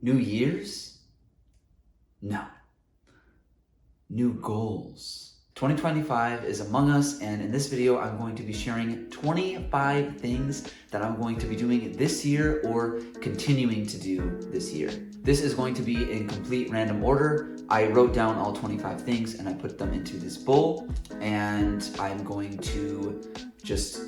New Year's? No. New goals. 2025 is among us, and in this video, I'm going to be sharing 25 things that I'm going to be doing this year or continuing to do this year. This is going to be in complete random order. I wrote down all 25 things and I put them into this bowl, and I'm going to just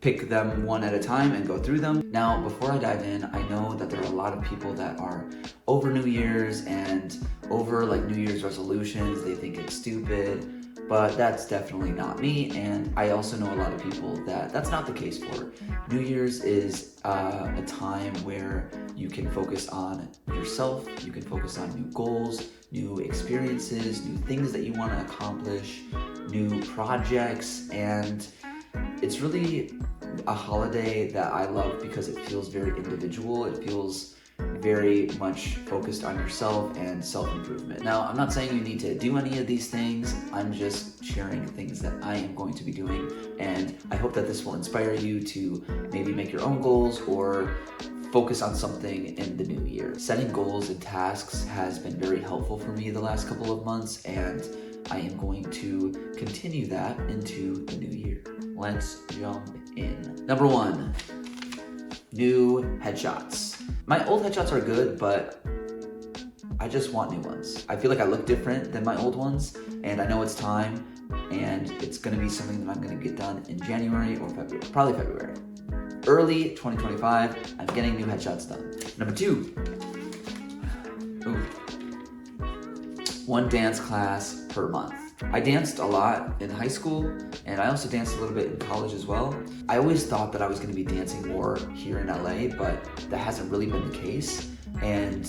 pick them one at a time and go through them. Now, before I dive in, I know that there are a lot of people that are over New Year's and over like New Year's resolutions. They think it's stupid, but that's definitely not me. And I also know a lot of people that that's not the case for. New Year's is a time where you can focus on yourself, you can focus on new goals, new experiences, new things that you want to accomplish, new projects, and it's really a holiday that I love because it feels very individual. It feels very much focused on yourself and self-improvement. Now, I'm not saying you need to do any of these things. I'm just sharing things that I am going to be doing, and I hope that this will inspire you to maybe make your own goals or focus on something in the new year. Setting goals and tasks has been very helpful for me the last couple of months, and I am going to continue that into the new year. Let's jump in. Number 1, new headshots. My old headshots are good, but I just want new ones. I feel like I look different than my old ones, and I know it's time, and it's gonna be something that I'm gonna get done in January or February, probably February. Early 2025, I'm getting new headshots done. Number 2, one dance class per month. I danced a lot in high school, and I also danced a little bit in college as well. I always thought that I was gonna be dancing more here in LA, but that hasn't really been the case. And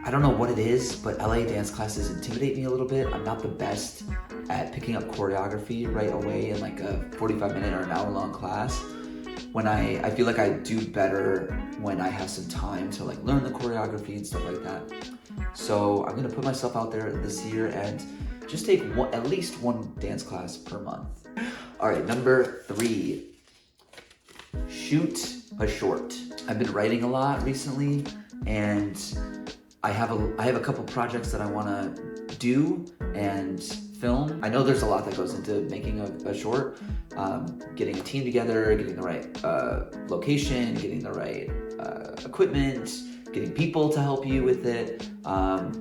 I don't know what it is, but LA dance classes intimidate me a little bit. I'm not the best at picking up choreography right away in like a 45-minute or an hour-long class. When I feel like I do better when I have some time to like learn the choreography and stuff like that. So I'm gonna put myself out there this year and just take at least one dance class per month. All right, number 3, shoot a short. I've been writing a lot recently, and I have a couple projects that I wanna do and film. I know there's a lot that goes into making a short, getting a team together, getting the right location, getting the right equipment, getting people to help you with it.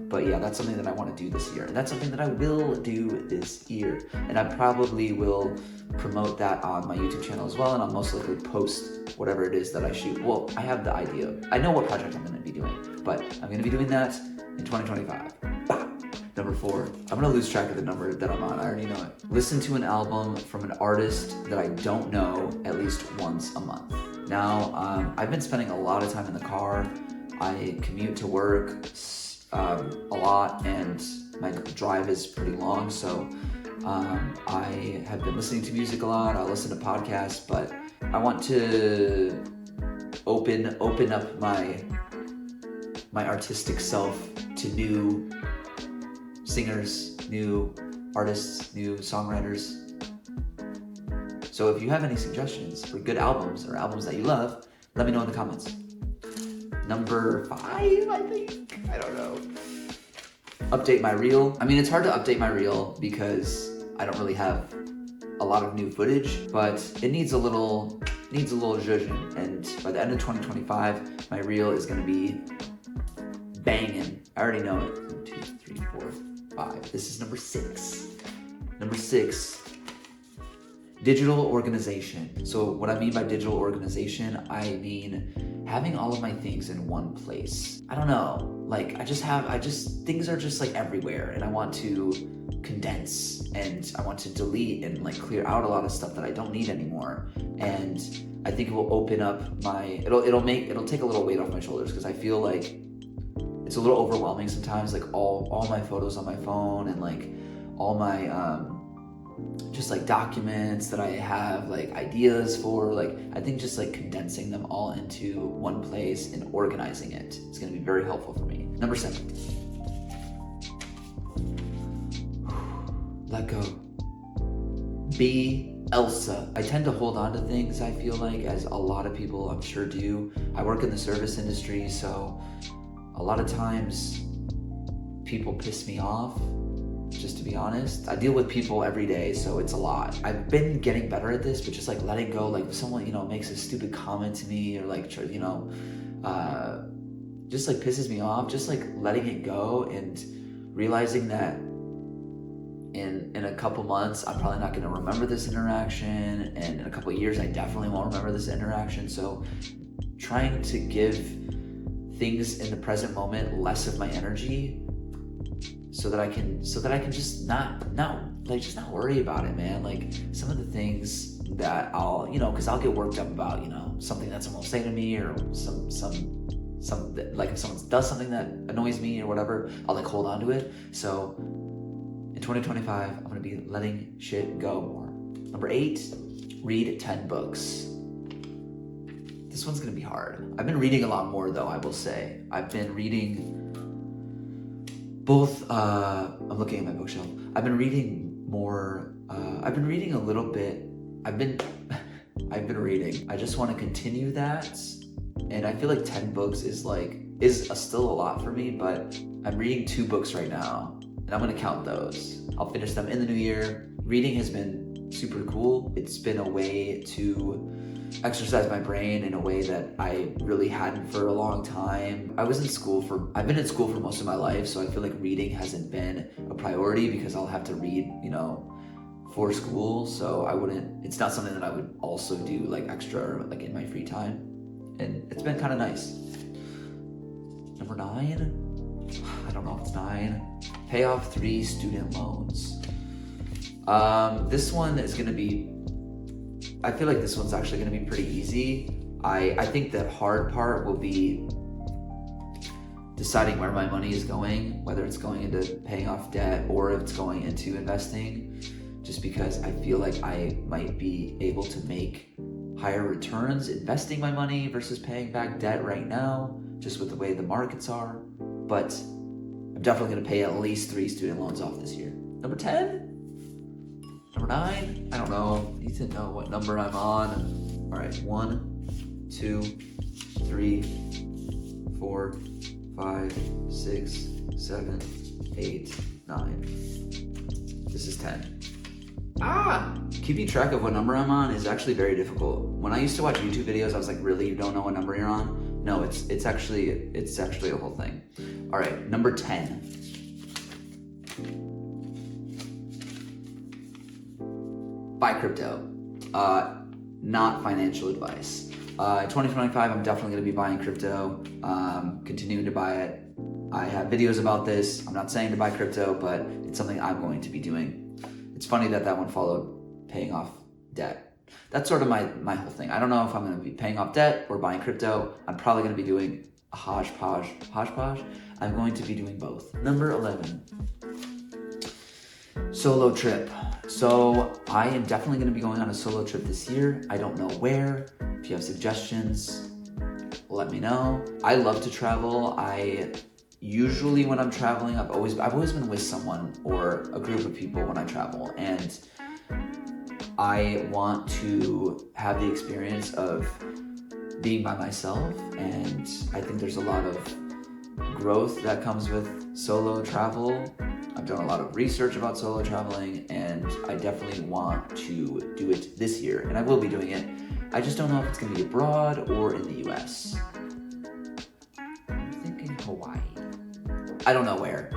But yeah, that's something that I want to do this year, and that's something that I will do this year, and I probably will promote that on my YouTube channel as well, and I'll most likely post whatever it is that I shoot. Well, I have the idea. I know what project I'm going to be doing, but I'm going to be doing that in 2025. Number 4, I'm gonna lose track of the number that I'm on. I already know it. Listen to an album from an artist that I don't know at least once a month. Now, I've been spending a lot of time in the car. I commute to work a lot, and my drive is pretty long, so I have been listening to music a lot. I listen to podcasts, but I want to open up my artistic self to new singers, new artists, new songwriters. So if you have any suggestions for good albums or albums that you love, let me know in the comments. Number 5, I think. I don't know. Update my reel. I mean, it's hard to update my reel because I don't really have a lot of new footage, but it needs a little zhuzhin. And by the end of 2025, my reel is gonna be banging. I already know it. 1, 2, 3, 4, 5. This is number 6. Number 6. Digital organization. So what I mean by digital organization, I mean having all of my things in one place. I don't know, like things are just like everywhere, and I want to condense, and I want to delete and like clear out a lot of stuff that I don't need anymore. And I think it will open up it'll take a little weight off my shoulders, because I feel like it's a little overwhelming sometimes, like all my photos on my phone, and like all my just like documents that I have like ideas for. Like, I think just like condensing them all into one place and organizing it is going to be very helpful for me. Number 7. Let go. Be Elsa. I tend to hold on to things, I feel like, as a lot of people I'm sure do. I work in the service industry, so A lot of times people piss me off, just to be honest. I deal with people every day, so it's a lot. I've been getting better at this, but just like letting go, like if someone, makes a stupid comment to me or like, just like pisses me off, just like letting it go and realizing that in a couple months, I'm probably not gonna remember this interaction, and in a couple years, I definitely won't remember this interaction. So trying to give things in the present moment less of my energy so that I can just not worry about it, man. Like some of the things that I'll, because I'll get worked up about, something that someone will say to me, or some like if someone does something that annoys me or whatever, I'll like hold on to it. So in 2025, I'm gonna be letting shit go more. Number 8, read 10 books. This one's gonna be hard. I've been reading a lot more though, I will say. I've been reading both, I'm looking at my bookshelf. I've been reading more, I've been reading a little bit. I've been reading. I just wanna continue that. And I feel like 10 books is still a lot for me, but I'm reading 2 books right now, and I'm gonna count those. I'll finish them in the new year. Reading has been super cool. It's been a way to exercise my brain in a way that I really hadn't for a long time. I've been in school for most of my life, so I feel like reading hasn't been a priority because I'll have to read, for school. So it's not something that I would also do like extra, like in my free time. And it's been kind of nice. Number 9, I don't know if it's 9. Pay off 3 student loans. This one is gonna be, I feel like this one's actually gonna be pretty easy. I think the hard part will be deciding where my money is going, whether it's going into paying off debt or if it's going into investing, just because I feel like I might be able to make higher returns investing my money versus paying back debt right now, just with the way the markets are. But I'm definitely gonna pay at least 3 student loans off this year. Number 10? Number 9? I don't know. Need to know what number I'm on. All right, 1, 2, 3, 4, 5, 6, 7, 8, 9. This is 10. Keeping track of what number I'm on is actually very difficult. When I used to watch YouTube videos, I was like, really, you don't know what number you're on? No, it's actually a whole thing. All right, number 10. Buy crypto. Not financial advice. In 2025, I'm definitely gonna be buying crypto, continuing to buy it. I have videos about this. I'm not saying to buy crypto, but it's something I'm going to be doing. It's funny that one followed paying off debt. That's sort of my whole thing. I don't know if I'm gonna be paying off debt or buying crypto. I'm probably gonna be doing a hodgepodge. I'm going to be doing both. Number 11, solo trip. So I am definitely gonna be going on a solo trip this year. I don't know where. If you have suggestions, let me know. I love to travel. Usually when I'm traveling, I've always been with someone or a group of people when I travel, and I want to have the experience of being by myself, and I think there's a lot of growth that comes with solo travel. I've done a lot of research about solo traveling, and I definitely want to do it this year, and I will be doing it. I just don't know if it's going to be abroad or in the US. I'm thinking Hawaii. I don't know where.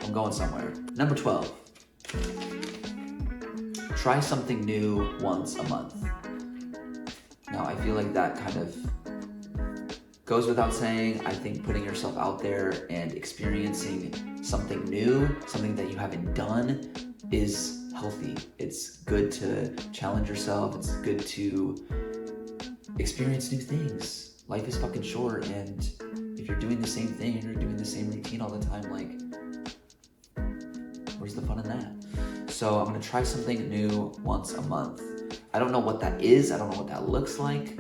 I'm going somewhere. Number 12. Try something new once a month. Now, I feel like that kind of goes without saying. I think putting yourself out there and experiencing something new, something that you haven't done, is healthy. It's good to challenge yourself. It's good to experience new things. Life is fucking short, and if you're doing the same thing and you're doing the same routine all the time, like, where's the fun in that? So I'm gonna try something new once a month. I don't know what that is. I don't know what that looks like.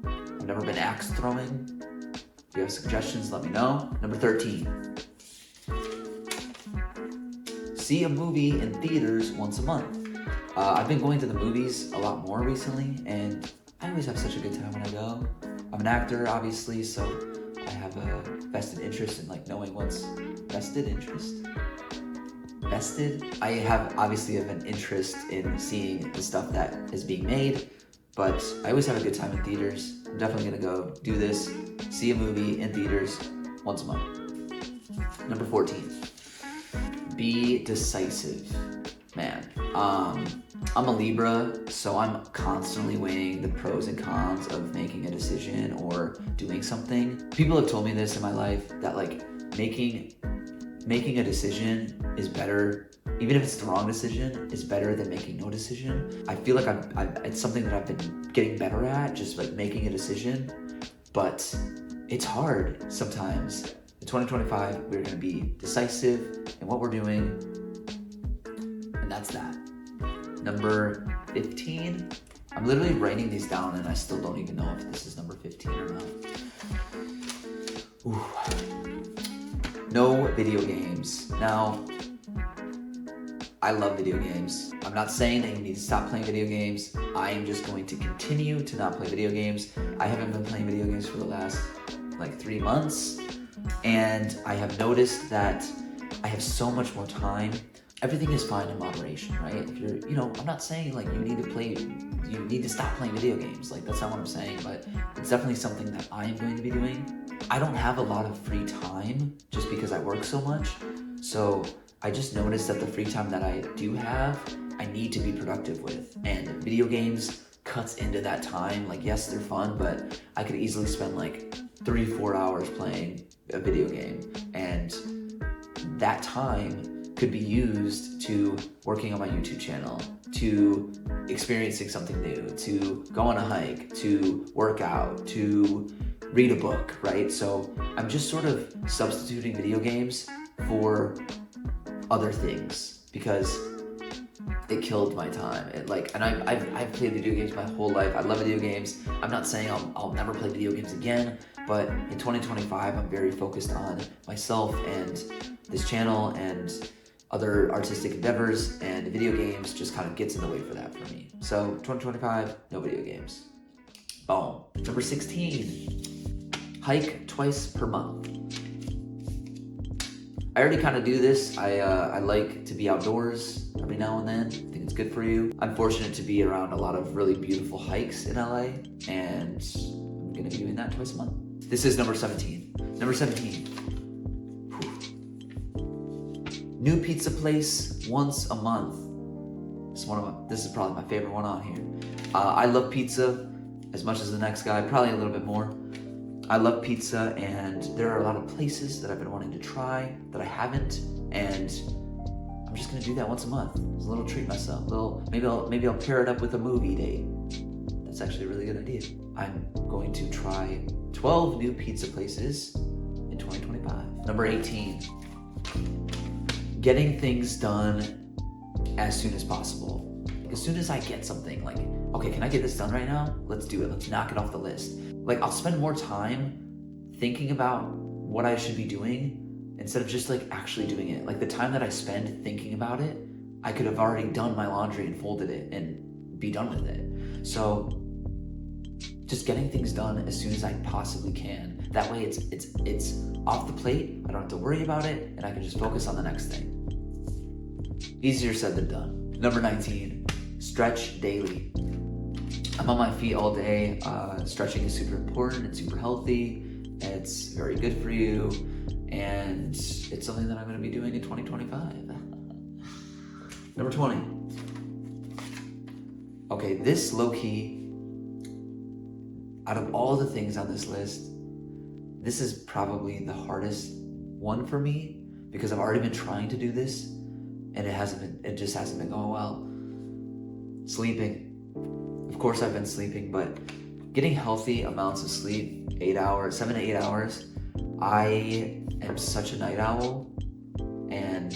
I've never been axe throwing. If you have suggestions, let me know. Number 13. See a movie in theaters once a month. I've been going to the movies a lot more recently, and I always have such a good time when I go. I'm an actor, obviously, so I have a vested interest in like knowing what's vested interest. Vested? I have obviously have an interest in seeing the stuff that is being made, but I always have a good time in theaters. I'm definitely gonna go do this, see a movie in theaters once a month. Number 14, be decisive. Man, I'm a Libra, so I'm constantly weighing the pros and cons of making a decision or doing something. People have told me this in my life, that like making a decision is better, even if it's the wrong decision, is better than making no decision. I feel like it's something that I've been getting better at, just like making a decision, but it's hard sometimes. In 2025, we're gonna be decisive in what we're doing, and that's that. Number 15, I'm literally writing these down and I still don't even know if this is number 15 or not. Ooh. No video games. Now, I love video games. I'm not saying that you need to stop playing video games. I am just going to continue to not play video games. I haven't been playing video games for the last like 3 months, and I have noticed that I have so much more time. Everything is fine in moderation, right? If you're, I'm not saying like you need to stop playing video games. Like, that's not what I'm saying, but it's definitely something that I am going to be doing. I don't have a lot of free time just because I work so much. So I just noticed that the free time that I do have, I need to be productive with. And video games cuts into that time. Like, yes, they're fun, but I could easily spend like 3-4 hours playing a video game. And that time could be used to working on my YouTube channel, to experiencing something new, to go on a hike, to work out, to read a book, right? So I'm just sort of substituting video games for other things because it killed my time. I've played video games my whole life. I love video games. I'm not saying I'll never play video games again, but in 2025, I'm very focused on myself and this channel and other artistic endeavors, and video games just kind of gets in the way for that for me. So 2025, no video games. Boom. Number 16, hike twice per month. I already kind of do this. I like to be outdoors every now and then. I think it's good for you. I'm fortunate to be around a lot of really beautiful hikes in LA, and I'm gonna be doing that twice a month. This is number 17. Number 17. New pizza place once a month. This is probably my favorite one on here. I love pizza as much as the next guy, probably a little bit more. I love pizza, and there are a lot of places that I've been wanting to try that I haven't, and I'm just gonna do that once a month. It's a little treat myself. Maybe I'll pair it up with a movie date. That's actually a really good idea. I'm going to try 12 new pizza places in 2025. Number 18. Getting things done as soon as possible. As soon as I get something, like, okay, can I get this done right now? Let's do it. Let's knock it off the list. Like, I'll spend more time thinking about what I should be doing instead of just like actually doing it. Like, the time that I spend thinking about it, I could have already done my laundry and folded it and be done with it. So just getting things done as soon as I possibly can. That way it's off the plate. I don't have to worry about it, and I can just focus on the next thing. Easier said than done. Number 19, stretch daily. I'm on my feet all day. Stretching is super important and super healthy. It's very good for you, and it's something that I'm going to be doing in 2025. Number 20. Okay, this low-key, out of all the things on this list, this is probably the hardest one for me because I've already been trying to do this and it just hasn't been going well. Sleeping. Of course I've been sleeping, but getting healthy amounts of sleep, 7 to 8 hours. I am such a night owl, and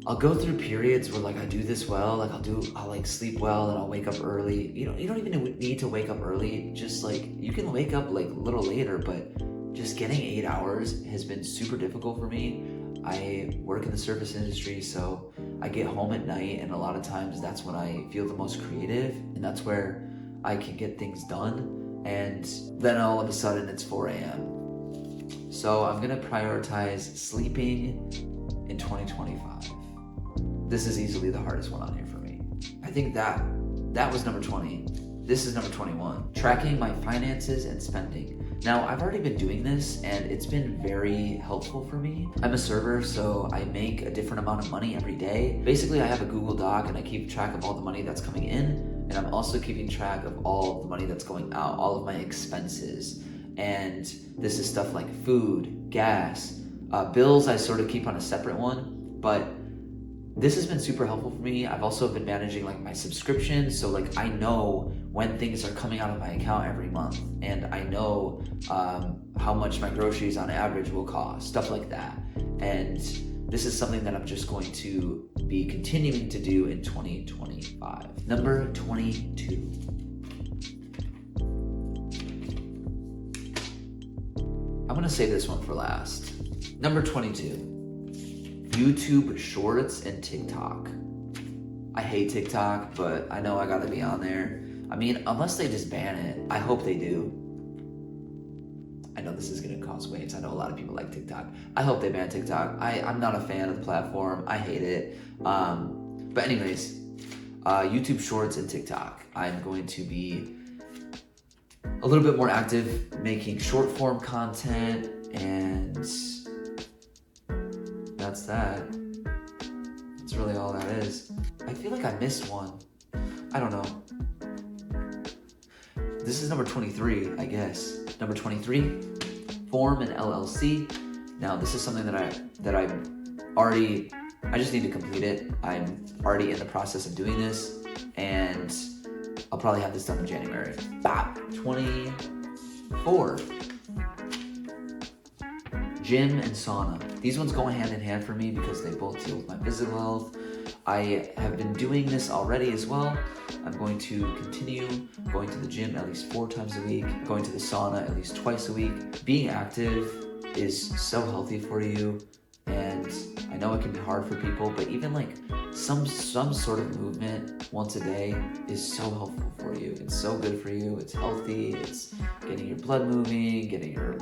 I'll go through periods where like I do this well, like I'll like sleep well and I'll wake up early. You don't even need to wake up early. Just like you can wake up like a little later, but just getting 8 hours has been super difficult for me. I work in the service industry, so I get home at night, and a lot of times that's when I feel the most creative, and that's where I can get things done. and then all of a sudden it's 4 a.m. So I'm gonna prioritize sleeping in 2025. This is easily the hardest one on here for me. I think that was number 20. This is number 21. Tracking my finances and spending. Now, I've already been doing this and it's been very helpful for me. I'm a server, so I make a different amount of money every day. Basically, I have a Google Doc and I keep track of all the money that's coming in, and I'm also keeping track of all of the money that's going out, all of my expenses. And this is stuff like food, gas, bills I sort of keep on a separate one, but this has been super helpful for me. I've also been managing like my subscriptions, so like I know when things are coming out of my account every month, and I know how much my groceries on average will cost, stuff like that. And this is something that I'm just going to be continuing to do in 2025. Number 22. I'm gonna save this one for last. Number 22. YouTube Shorts and TikTok. I hate TikTok, but I know I gotta be on there. I mean, unless they just ban it. I hope they do. I know this is gonna cause waves. I know a lot of people like TikTok. I hope they ban TikTok. I'm not a fan of the platform. I hate it. But anyways, YouTube Shorts and TikTok. I'm going to be a little bit more active making short form content, and that's that. That's really all that is. I feel like I missed one. I don't know. This is number 23, I guess. Number 23, form an LLC. Now this is something that I'm already, I just need to complete it. I'm already in the process of doing this, and I'll probably have this done in January. 24. Gym and Sauna. These ones go hand in hand for me because they both deal with my physical health. I have been doing this already as well. I'm going to continue going to the gym at least 4 times a week, going to the sauna at least twice a week. Being active is so healthy for you, and I know it can be hard for people, but even like some sort of movement once a day is so helpful for you. It's so good for you. It's healthy. It's getting your blood moving, getting your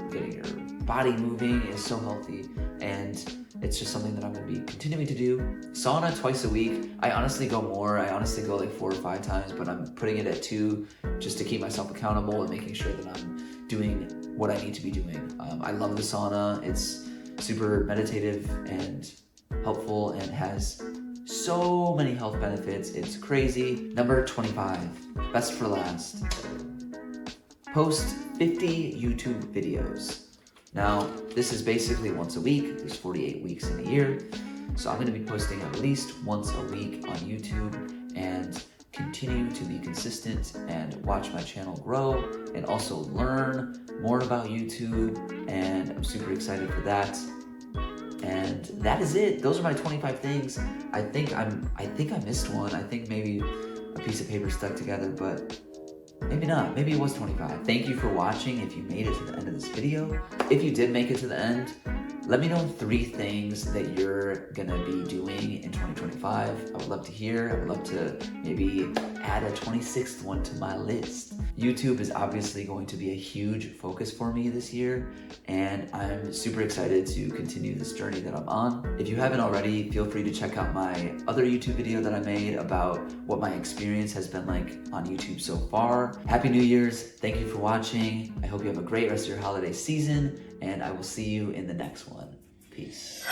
body moving is so healthy, and it's just something that I'm going to be continuing to do. Sauna twice a week. I honestly go more. I honestly go like 4 or 5 times, but I'm putting it at 2 just to keep myself accountable and making sure that I'm doing what I need to be doing. I love the sauna. It's super meditative and helpful and has so many health benefits. It's crazy. Number 25, best for last. Post 50 YouTube videos. Now, this is basically once a week. There's 48 weeks in a year. So I'm gonna be posting at least once a week on YouTube and continue to be consistent and watch my channel grow and also learn more about YouTube. And I'm super excited for that. And that is it. Those are my 25 things. I think I missed one. I think maybe a piece of paper stuck together, but maybe not. Maybe it was 25. Thank you for watching if you made it to the end of this video. If you did make it to the end, let me know 3 things that you're gonna be doing in 2025. I would love to hear. I would love to maybe add a 26th one to my list. YouTube is obviously going to be a huge focus for me this year, and I'm super excited to continue this journey that I'm on. If you haven't already, feel free to check out my other YouTube video that I made about what my experience has been like on YouTube so far. Happy New Year's. Thank you for watching. I hope you have a great rest of your holiday season, and I will see you in the next one. Peace.